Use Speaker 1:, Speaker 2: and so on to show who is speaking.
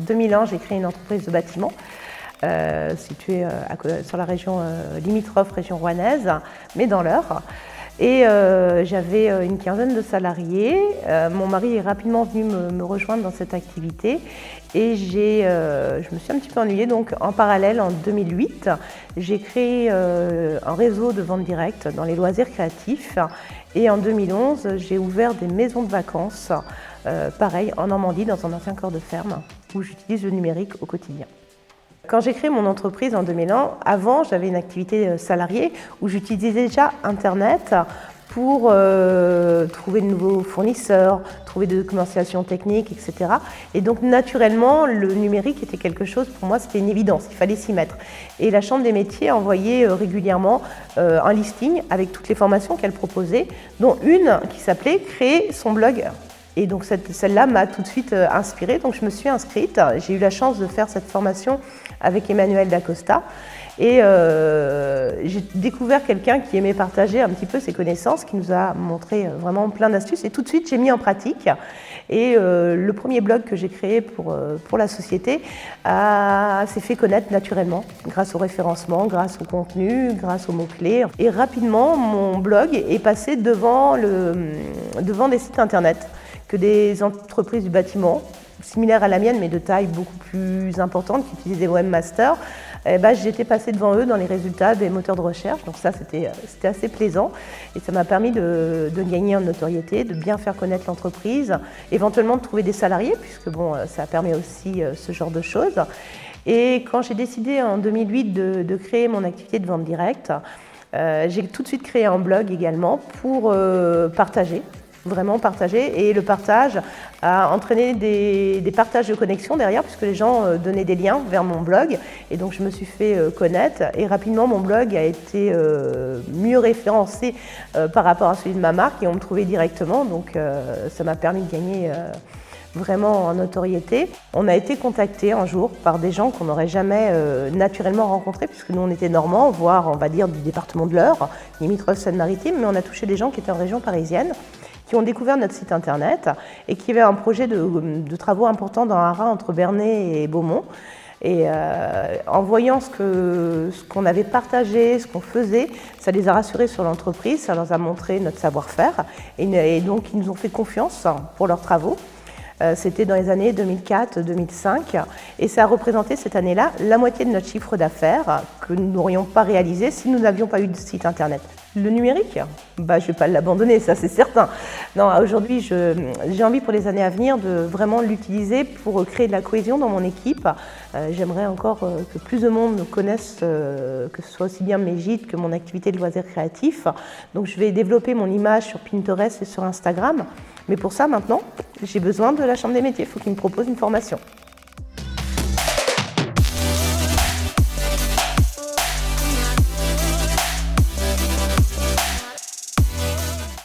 Speaker 1: 2001, j'ai créé une entreprise de bâtiment située sur la région limitrophe, région rouennaise, mais dans l'Eure. Et j'avais une quinzaine de salariés. Mon mari est rapidement venu me rejoindre dans cette activité et je me suis un petit peu ennuyée. Donc en parallèle, en 2008, j'ai créé un réseau de vente directe dans les loisirs créatifs. Et en 2011, j'ai ouvert des maisons de vacances, pareil, en Normandie, dans un ancien corps de ferme, où j'utilise le numérique au quotidien. Quand j'ai créé mon entreprise en 2001, avant j'avais une activité salariée où j'utilisais déjà Internet pour trouver de nouveaux fournisseurs, trouver de commercialisation technique, etc. Et donc naturellement, le numérique était quelque chose, pour moi c'était une évidence, il fallait s'y mettre. Et la Chambre des métiers envoyait régulièrement un listing avec toutes les formations qu'elle proposait, dont une qui s'appelait « Créer son blog ». Et donc celle-là m'a tout de suite inspirée, donc je me suis inscrite. J'ai eu la chance de faire cette formation avec Emmanuel Dacosta et j'ai découvert quelqu'un qui aimait partager un petit peu ses connaissances, qui nous a montré vraiment plein d'astuces et tout de suite j'ai mis en pratique. Et le premier blog que j'ai créé pour la société s'est fait connaître naturellement grâce au référencement, grâce au contenu, grâce aux mots-clés. Et rapidement, mon blog est passé devant des sites internet que des entreprises du bâtiment, similaires à la mienne, mais de taille beaucoup plus importante, qui utilisent des webmasters, j'étais passée devant eux dans les résultats des moteurs de recherche. Donc ça, c'était assez plaisant. Et ça m'a permis de gagner en notoriété, de bien faire connaître l'entreprise, éventuellement de trouver des salariés, puisque bon, ça permet aussi ce genre de choses. Et quand j'ai décidé en 2008 de créer mon activité de vente directe, j'ai tout de suite créé un blog également pour partager. Vraiment partager, et le partage a entraîné des partages de connexion derrière puisque les gens donnaient des liens vers mon blog et donc je me suis fait connaître et rapidement mon blog a été mieux référencé par rapport à celui de ma marque et on me trouvait directement, donc ça m'a permis de gagner vraiment en notoriété. On a été contacté un jour par des gens qu'on n'aurait jamais naturellement rencontrés puisque nous on était normands, voire on va dire du département de l'Eure, limitrophe Seine-Maritime, mais on a touché des gens qui étaient en région parisienne, qui ont découvert notre site internet et qui avaient un projet de travaux importants dans Arras entre Bernay et Beaumont. Et en voyant ce qu'on avait partagé, ce qu'on faisait, ça les a rassurés sur l'entreprise, ça leur a montré notre savoir-faire et donc ils nous ont fait confiance pour leurs travaux. C'était dans les années 2004-2005 et ça a représenté cette année-là la moitié de notre chiffre d'affaires que nous n'aurions pas réalisé si nous n'avions pas eu de site internet. Le numérique, je ne vais pas l'abandonner, ça c'est certain. Non, aujourd'hui, j'ai envie pour les années à venir de vraiment l'utiliser pour créer de la cohésion dans mon équipe. J'aimerais encore que plus de monde me connaisse, que ce soit aussi bien mes gîtes que mon activité de loisirs créatifs. Donc je vais développer mon image sur Pinterest et sur Instagram. Mais pour ça, maintenant, j'ai besoin de la Chambre des métiers, il faut qu'ils me proposent une formation.